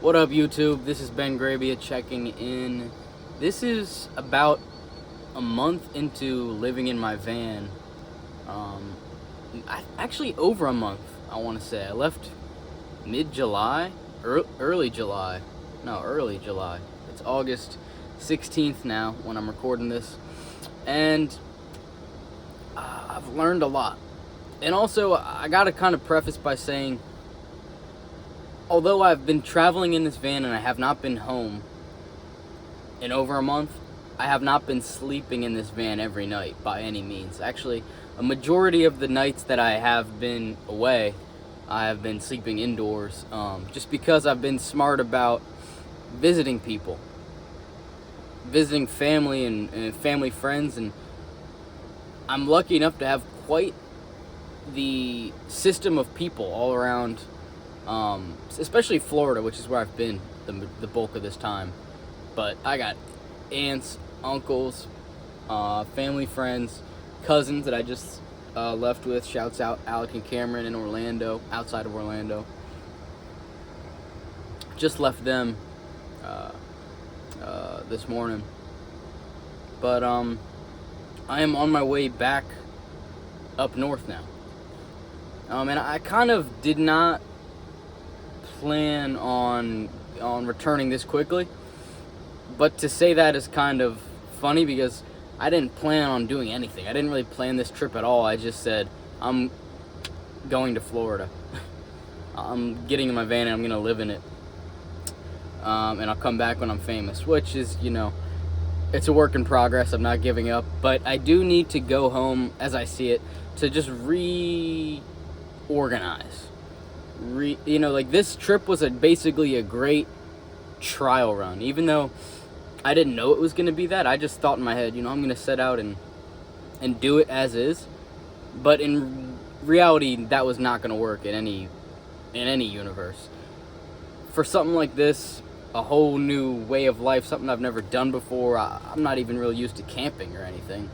What up, YouTube? This is Ben Grabia checking in. This is about a month into living in my van. Actually, over a month, I want to say. I left mid-July, early July. No, early July. It's August 16th now when I'm recording this. And I've learned a lot. And also, I gotta kind of preface by saying, although I've been traveling in this van and I have not been home in over a month, I have not been sleeping in this van every night by any means. Actually, a majority of the nights that I have been away, I have been sleeping indoors, just because I've been smart about visiting people, visiting family and family friends, and I'm lucky enough to have quite the system of people all around, especially Florida, which is where I've been the bulk of this time. But I got aunts, uncles, family friends, cousins that I just left with. Shouts out Alec and Cameron in Orlando, outside of Orlando. Just left them this morning. But I am on my way back up north now. And I kind of did not plan on returning this quickly. But to say that is kind of funny because I didn't plan on doing anything. I didn't really plan this trip at all. I just said, I'm going to Florida. I'm getting in my van and I'm going to live in it. And I'll come back when I'm famous, which is, it's a work in progress. I'm not giving up. But I do need to go home, as I see it, to just reorganize. This trip was basically a great trial run. Even though I didn't know it was going to be that, I just thought in my head, I'm going to set out and do it as is. But in reality, that was not going to work in any universe. For something like this, a whole new way of life, something I've never done before, I'm not even really used to camping or anything.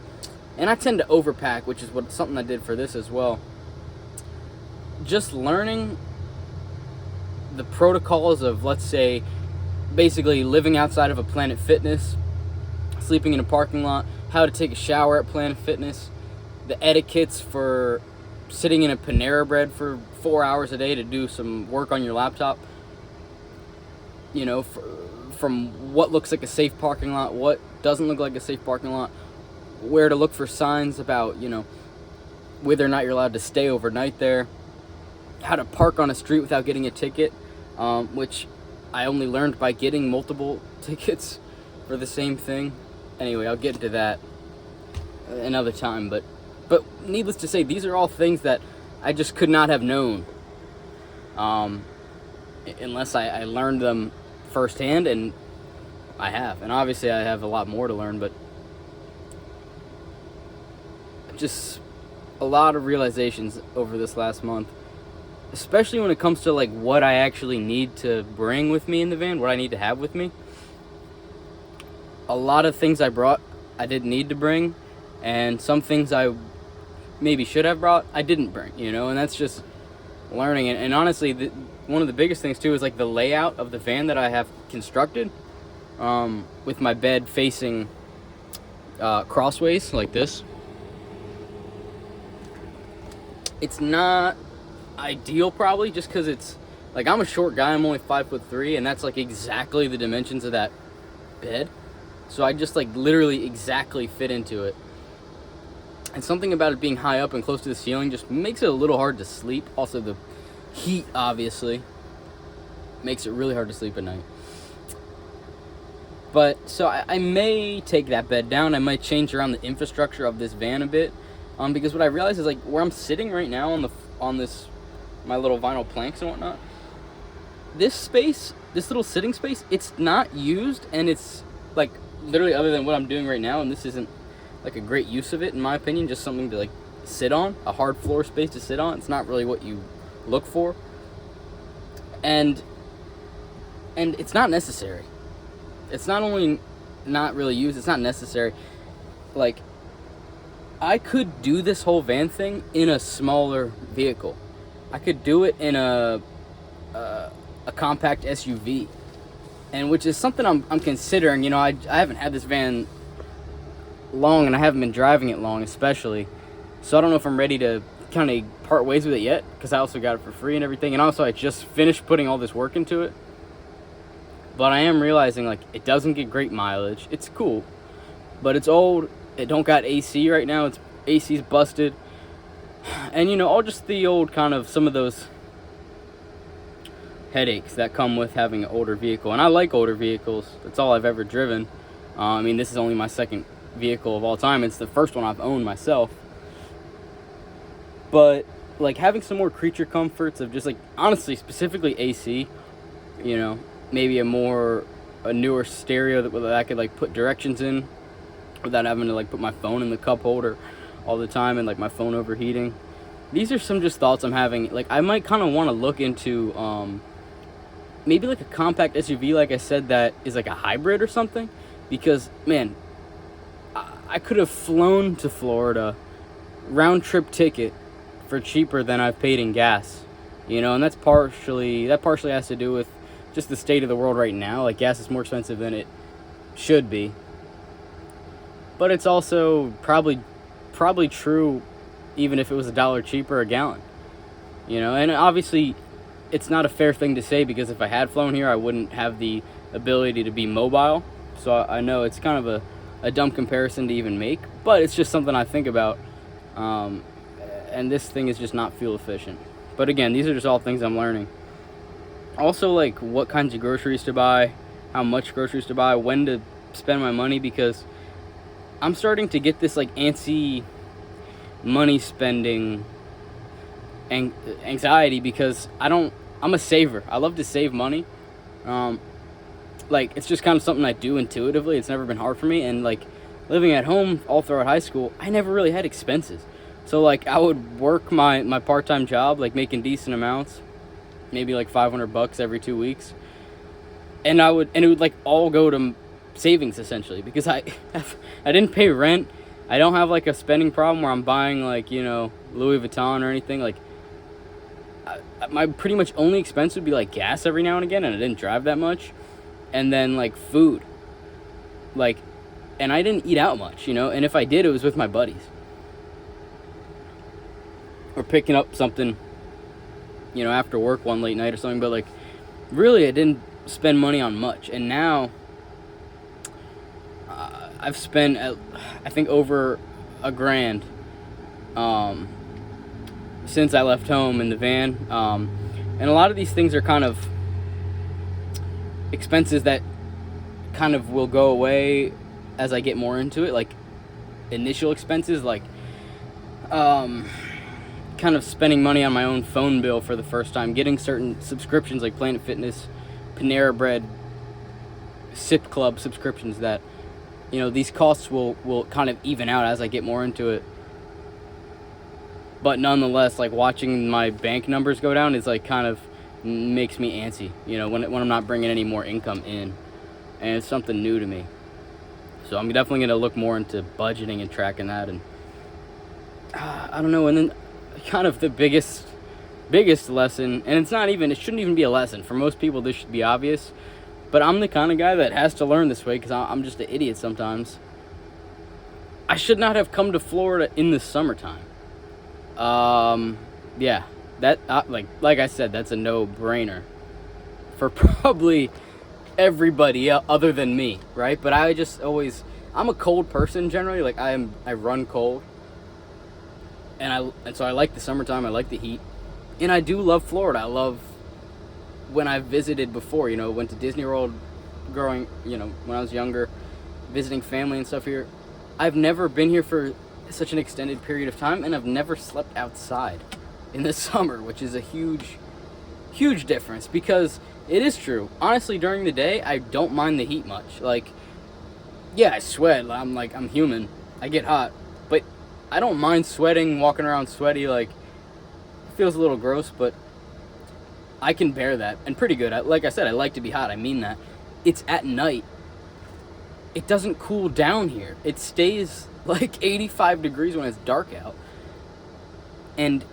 And I tend to overpack, which is something I did for this as well. Just learning the protocols of, let's say, basically living outside of a Planet Fitness, sleeping in a parking lot, how to take a shower at Planet Fitness, the etiquettes for sitting in a Panera Bread for 4 hours a day to do some work on your laptop. From what looks like a safe parking lot, what doesn't look like a safe parking lot, where to look for signs about, whether or not you're allowed to stay overnight there, how to park on a street without getting a ticket, which I only learned by getting multiple tickets for the same thing. Anyway, I'll get into that another time, but needless to say, these are all things that I just could not have known unless I learned them firsthand, and I have. And obviously I have a lot more to learn, but just a lot of realizations over this last month, especially when it comes to what I actually need to bring with me in the van, what I need to have with me. A lot of things I brought I didn't need to bring, and some things I maybe should have brought I didn't bring, and that's just learning. And honestly, one of the biggest things too is the layout of the van that I have constructed, with my bed facing crossways like this. It's not ideal, probably, just because it's I'm a short guy. I'm only 5'3", and that's exactly the dimensions of that bed. So I just literally exactly fit into it. And something about it being high up and close to the ceiling just makes it a little hard to sleep. Also, the heat obviously makes it really hard to sleep at night. But so I may take that bed down. I might change around the infrastructure of this van a bit, because what I realize is where I'm sitting right now on this my little vinyl planks and whatnot. This space, this little sitting space, it's not used, and it's literally, other than what I'm doing right now, and this isn't a great use of it in my opinion, just something to sit on, a hard floor space to sit on. It's not really what you look for, and it's not necessary. It's not only not really used, it's not necessary. I could do this whole van thing in a smaller vehicle. I could do it in a a compact SUV, and which is something I'm considering. You know, I haven't had this van long, and I haven't been driving it long, especially. So I don't know if I'm ready to kind of part ways with it yet, because I also got it for free and everything, and also I just finished putting all this work into it. But I am realizing, like, it doesn't get great mileage. It's cool, but it's old. It don't got AC right now. Its AC's busted, and you know, all just the old kind of some of those headaches that come with having an older vehicle. And I like older vehicles. That's all I've ever driven. I mean, this is only my second vehicle of all time. It's the first one I've owned myself. But like having some more creature comforts of just like, honestly, specifically AC, you know, maybe a newer stereo that I could like put directions in without having to like put my phone in the cup holder all the time and like my phone overheating. These are some just thoughts I'm having. Like, I might kind of want to look into maybe like a compact SUV, like I said, that is like a hybrid or something, because man, I could have flown to Florida round trip ticket for cheaper than I've paid in gas, you know. And that partially has to do with just the state of the world right now. Like, gas is more expensive than it should be, but it's also probably true even if it was $1 cheaper a gallon, you know. And obviously it's not a fair thing to say, because if I had flown here, I wouldn't have the ability to be mobile. So I know it's kind of a dumb comparison to even make, but it's just something I think about. And this thing is just not fuel efficient. But again, these are just all things I'm learning. Also, like, what kinds of groceries to buy, how much groceries to buy, when to spend my money, because I'm starting to get this like antsy money spending anxiety, because I'm a saver. I love to save money. Like, it's just kind of something I do intuitively. It's never been hard for me. And like, living at home all throughout high school, I never really had expenses. So like, I would work my part-time job, like making decent amounts, maybe like $500 every 2 weeks, and it would like all go to savings essentially, because I didn't pay rent. I don't have like a spending problem where I'm buying like, you know, Louis Vuitton or anything. Like, my pretty much only expense would be like gas every now and again, and I didn't drive that much, and then like food, like, and I didn't eat out much, you know. And if I did, it was with my buddies, or picking up something, you know, after work one late night or something. But like, really, I didn't spend money on much. And now I've spent I think over $1,000 since I left home in the van. And a lot of these things are kind of expenses that kind of will go away as I get more into it, like initial expenses, like kind of spending money on my own phone bill for the first time, getting certain subscriptions like Planet Fitness, Panera Bread, Sip Club subscriptions, that, you know, these costs will kind of even out as I get more into it. But nonetheless, like, watching my bank numbers go down is like kind of makes me antsy, you know, when I'm not bringing any more income in, and it's something new to me. So I'm definitely going to look more into budgeting and tracking that. And I don't know. And then kind of the biggest lesson, and it shouldn't even be a lesson. For most people, this should be obvious, but I'm the kind of guy that has to learn this way, because I'm just an idiot sometimes. I should not have come to Florida in the summertime. Yeah, that, like I said, that's a no-brainer for probably everybody other than me, right? But I'm a cold person generally. Like, I run cold, and so I like the summertime. I like the heat, and I do love Florida. I love when I've visited before, you know, went to Disney World when I was younger, visiting family and stuff here. I've never been here for such an extended period of time, and I've never slept outside in the summer, which is a huge difference, because it is true. Honestly, during the day, I don't mind the heat much. Like, yeah, I sweat. I'm human. I get hot, but I don't mind sweating, walking around sweaty. Like, it feels a little gross, but I can bear that, and pretty good. Like I said, I like to be hot. I mean that. It's at night. It doesn't cool down here. It stays like 85 degrees when it's dark out. And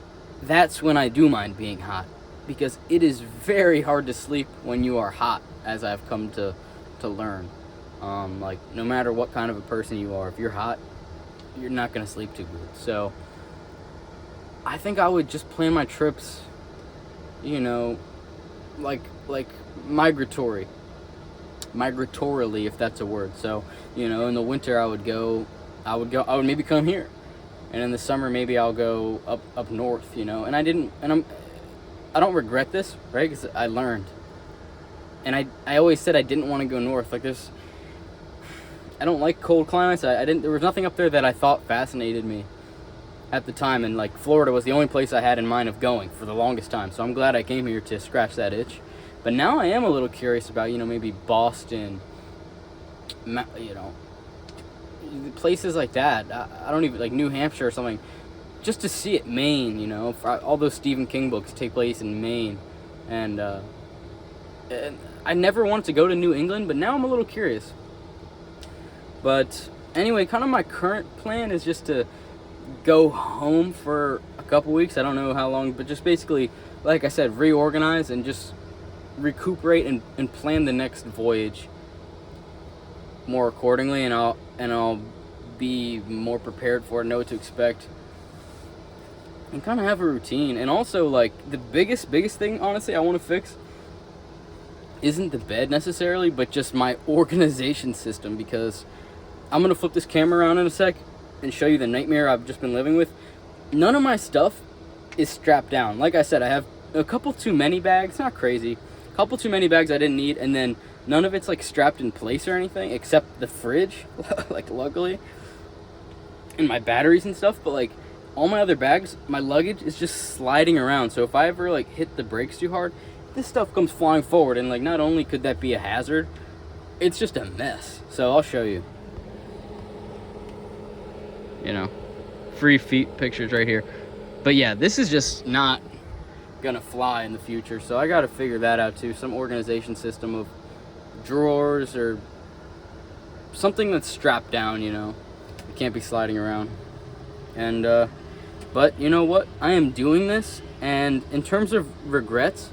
that's when I do mind being hot. because it is very hard to sleep when you are hot, as I've come to learn. Like, no matter what kind of a person you are, if you're hot, you're not going to sleep too good. So I think I would just plan my trips, you know, like migratorily, if that's a word. So, you know, in the winter I would maybe come here, and in the summer maybe I'll go up north, you know. And I don't regret this, right? Because I learned, and I always said I didn't want to go north. Like, I don't like cold climates. There was nothing up there that I thought fascinated me at the time, and like Florida was the only place I had in mind of going for the longest time. So I'm glad I came here to scratch that itch. But now I am a little curious about, you know, maybe Boston, you know, places like that. I don't even, like New Hampshire or something, just to see it. Maine, you know, all those Stephen King books take place in Maine, and I never wanted to go to New England, but now I'm a little curious. But anyway, kind of my current plan is just to go home for a couple weeks. I don't know how long, but just basically, like I said, reorganize and just recuperate and plan the next voyage more accordingly, and I'll be more prepared for it, know what to expect, and kind of have a routine. And also, like, the biggest thing, honestly, I want to fix isn't the bed necessarily, but just my organization system, because I'm going to flip this camera around in a sec and show you the nightmare I've just been living with. None of my stuff is strapped down. Like I said, I have a couple too many bags, not crazy, a couple too many bags I didn't need, and then none of it's like strapped in place or anything, except the fridge, like, luckily, and my batteries and stuff. But like, all my other bags, my luggage is just sliding around. So if I ever like hit the brakes too hard, this stuff comes flying forward, and like, not only could that be a hazard, it's just a mess. So I'll show you. You know, free feet pictures right here. But yeah, this is just not gonna fly in the future, so I gotta figure that out too. Some organization system of drawers or something that's strapped down, you know. It can't be sliding around. And but you know what, I am doing this, and in terms of regrets,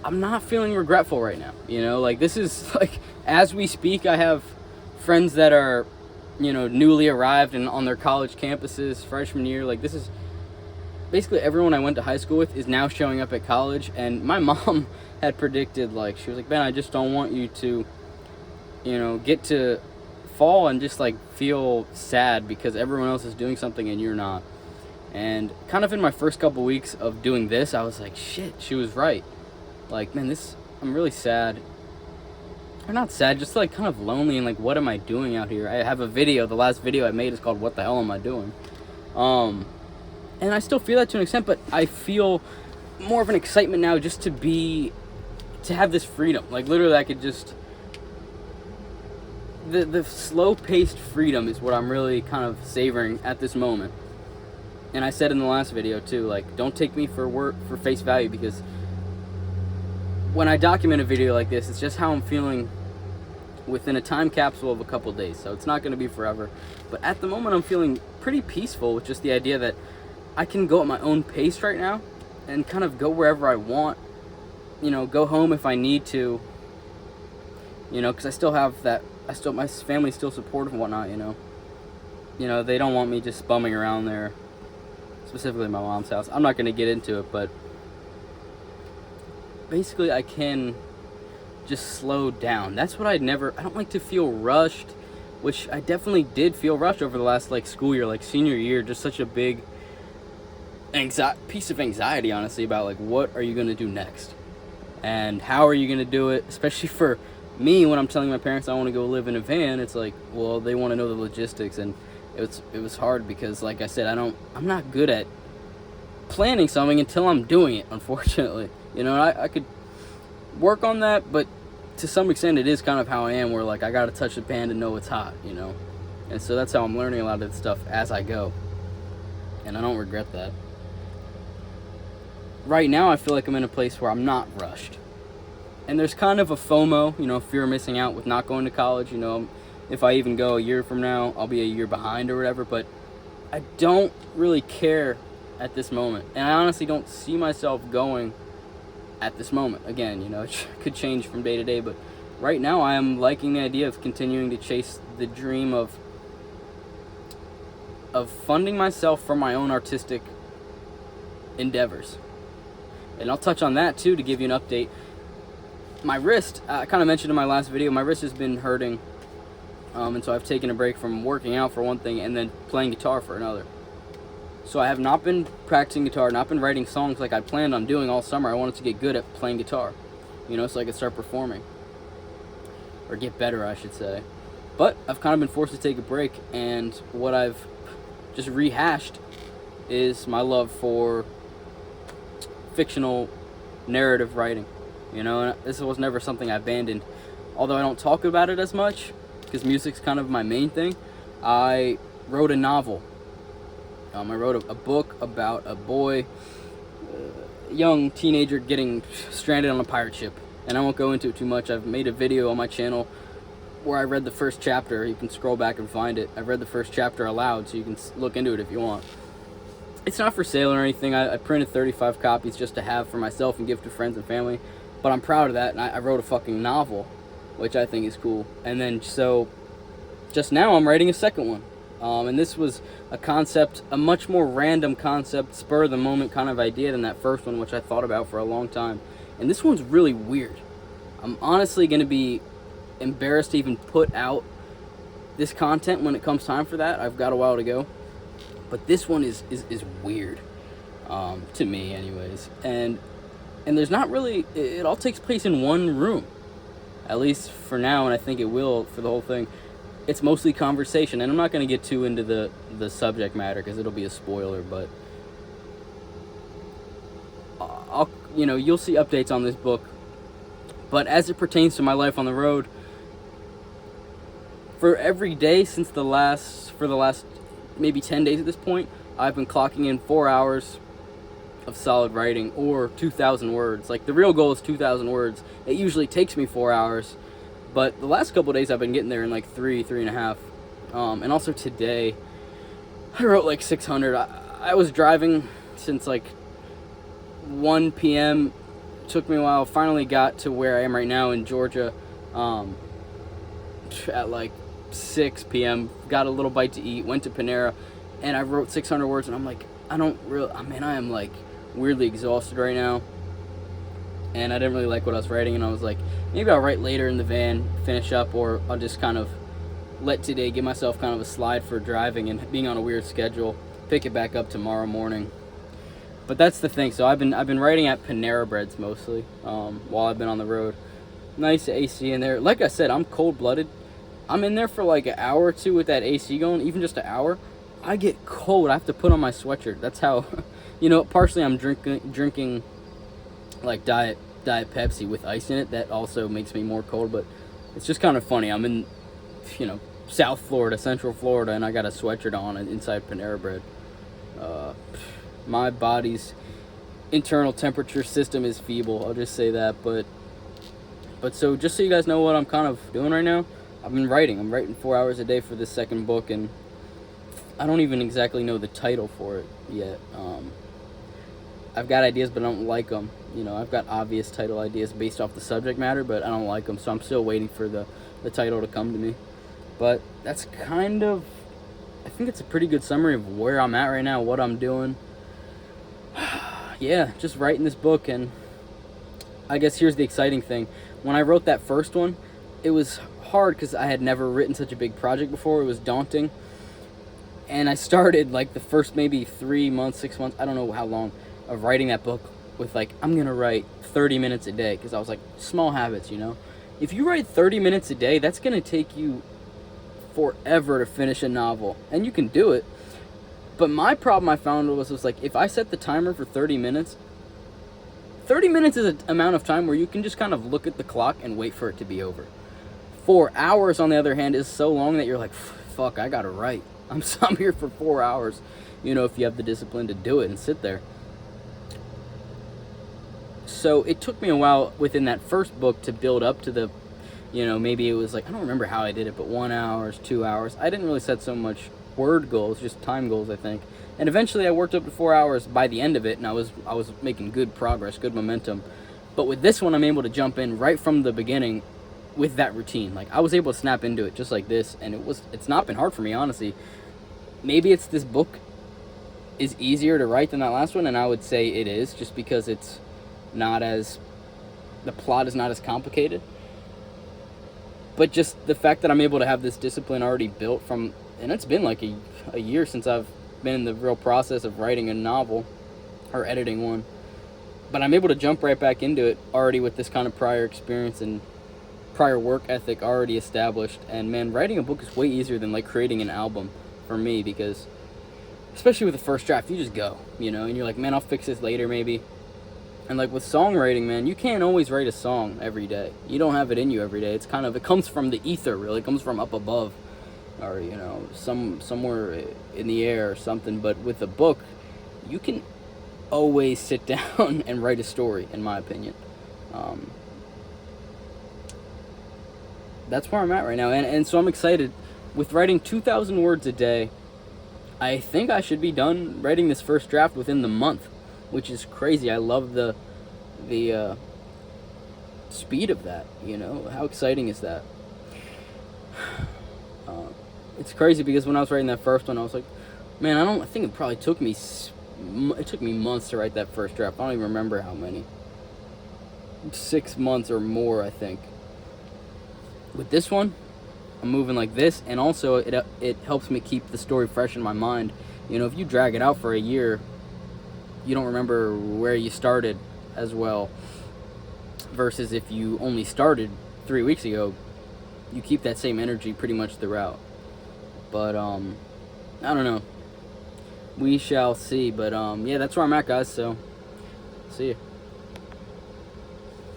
I'm not feeling regretful right now, you know. Like, this is like, as we speak, I have friends that are, you know, newly arrived and on their college campuses freshman year. Like, this is basically everyone I went to high school with is now showing up at college. And my mom had predicted, like, she was like, Ben, I just don't want you to, you know, get to fall and just like feel sad because everyone else is doing something and you're not. And kind of in my first couple weeks of doing this, I was like, shit, she was right. Like, man, I'm really sad. Or not sad, just like kind of lonely, and like, what am I doing out here? I have a video, the last video I made is called What the Hell Am I Doing? And I still feel that to an extent, but I feel more of an excitement now just to have this freedom. Like, literally, I could just, the slow-paced freedom is what I'm really kind of savoring at this moment. And I said in the last video too, like, don't take me for face value, because when I document a video like this, it's just how I'm feeling within a time capsule of a couple days. So it's not going to be forever. But at the moment, I'm feeling pretty peaceful with just the idea that I can go at my own pace right now and kind of go wherever I want. You know, go home if I need to. You know, because I still have that. My family's still supportive and whatnot. You know, they don't want me just bumming around there. Specifically my mom's house. I'm not going to get into it, but basically I can just slow down. That's what I don't like to feel rushed, which I definitely did feel rushed over the last like school year, like senior year. Just such a big piece of anxiety, honestly, about like, what are you going to do next and how are you going to do it? Especially for me, when I'm telling my parents I want to go live in a van, it's like, well, they want to know the logistics. And it was hard because, like I said, I'm not good at planning something until I'm doing it, unfortunately. You know, I could work on that, but to some extent it is kind of how I am, where like, I gotta touch the pan to know it's hot, you know. And so that's how I'm learning a lot of this stuff as I go, and I don't regret that. Right now I feel like I'm in a place where I'm not rushed, and there's kind of a FOMO, you know, fear of missing out with not going to college. You know, if I even go a year from now, I'll be a year behind or whatever, but I don't really care at this moment. And I honestly don't see myself going at this moment. Again, you know, it could change from day to day, but right now I am liking the idea of continuing to chase the dream of funding myself from my own artistic endeavors. And I'll touch on that too to give you an update. My wrist, I kind of mentioned in my last video, my wrist has been hurting, and so I've taken a break from working out for one thing and then playing guitar for another. So I have not been practicing guitar, not been writing songs like I planned on doing all summer. I wanted to get good at playing guitar, you know, so I could start performing, or get better, I should say. But I've kind of been forced to take a break, and what I've just rehashed is my love for fictional narrative writing. You know, and this was never something I abandoned. Although I don't talk about it as much, because music's kind of my main thing, I wrote a novel. I wrote a book about a boy, a young teenager getting stranded on a pirate ship. And I won't go into it too much. I've made a video on my channel where I read the first chapter. You can scroll back and find it. I've read the first chapter aloud, so you can look into it if you want. It's not for sale or anything. I printed 35 copies just to have for myself and give to friends and family. But I'm proud of that, and I wrote a fucking novel, which I think is cool. And then, so, just now I'm writing a second one. And this was a concept, a much more random concept, spur-of-the-moment kind of idea than that first one, which I thought about for a long time. And this one's really weird. I'm honestly going to be embarrassed to even put out this content when it comes time for that. I've got a while to go. But this one is weird, to me anyways. And there's not really, it all takes place in one room, at least for now, and I think it will for the whole thing. It's mostly conversation, and I'm not going to get too into the subject matter because it'll be a spoiler, but you'll see updates on this book. But as it pertains to my life on the road, for every day since for the last maybe 10 days at this point, I've been clocking in 4 hours of solid writing, or 2,000 words. Like, the real goal is 2,000 words. It usually takes me 4 hours, but the last couple days I've been getting there in like 3.5. And also today, I wrote like 600. I was driving since like 1 p.m. Took me a while. Finally got to where I am right now in Georgia at like 6 p.m. Got a little bite to eat, went to Panera, and I wrote 600 words, and I'm like, I am like weirdly exhausted right now, and I didn't really like what I was writing, and I was like, maybe I'll write later in the van, finish up, or I'll just kind of let today give myself kind of a slide for driving and being on a weird schedule, pick it back up tomorrow morning. But that's the thing. So I've been writing at Panera Breads mostly while I've been on the road. Nice AC in there. Like I said, I'm cold-blooded. I'm in there for like an hour or two with that AC going, even just an hour. I get cold. I have to put on my sweatshirt. That's how, partially I'm drinking like Diet Pepsi with ice in it. That also makes me more cold, but it's just kind of funny. I'm in, South Florida, Central Florida, and I got a sweatshirt on inside Panera Bread. My body's internal temperature system is feeble. I'll just say that, but so just so you guys know what I'm kind of doing right now, I've been writing. I'm writing 4 hours a day for this second book, and I don't even exactly know the title for it yet. I've got ideas, but I don't like them. I've got obvious title ideas based off the subject matter, but I don't like them, so I'm still waiting for the title to come to me. But that's kind of, I think it's a pretty good summary of where I'm at right now, what I'm doing. Yeah, just writing this book, and I guess here's the exciting thing. When I wrote that first one, it was hard because I had never written such a big project before. It was daunting. And I started like the first maybe 3 months, 6 months, I don't know how long, of writing that book with like, I'm going to write 30 minutes a day, because I was like, small habits, If you write 30 minutes a day, that's going to take you forever to finish a novel. And you can do it. But my problem I found was like, if I set the timer for 30 minutes is an amount of time where you can just kind of look at the clock and wait for it to be over. 4 hours, on the other hand, is so long that you're like, fuck, I gotta write. I'm here for 4 hours, if you have the discipline to do it and sit there. So it took me a while within that first book to build up to the, maybe it was like, I don't remember how I did it, but 1 hour, 2 hours. I didn't really set so much word goals, just time goals, I think. And eventually I worked up to 4 hours by the end of it, and I was making good progress, good momentum. But with this one, I'm able to jump in right from the beginning with that routine. Like, I was able to snap into it just like this, and it's not been hard for me, honestly. Maybe it's this book is easier to write than that last one, and I would say it is, just because it's not as, the plot is not as complicated. But just the fact that I'm able to have this discipline already built from, and it's been like a year since I've been in the real process of writing a novel or editing one, but I'm able to jump right back into it already with this kind of prior experience and prior work ethic already established. And man, writing a book is way easier than like creating an album for me, because especially with the first draft, you just go, you know, and you're like, man, I'll fix this later maybe. And like with songwriting, man, you can't always write a song every day. You don't have it in you every day. It's kind of, it comes from the ether, really. It comes from up above, or, you know, somewhere in the air or something. But with a book, you can always sit down and write a story, in my opinion. That's where I'm at right now. And so I'm excited. With writing 2,000 words a day, I think I should be done writing this first draft within the month, which is crazy. I love the speed of that, you know? How exciting is that? It's crazy because when I was writing that first one, I was like, man, I think it probably took me months to write that first draft. I don't even remember how many. 6 months or more, I think. With this one, I'm moving like this, and also it helps me keep the story fresh in my mind. You know, if you drag it out for a year, you don't remember where you started as well, versus if you only started 3 weeks ago, you keep that same energy pretty much throughout. But I don't know, we shall see. But yeah, that's where I'm at, guys, so see ya.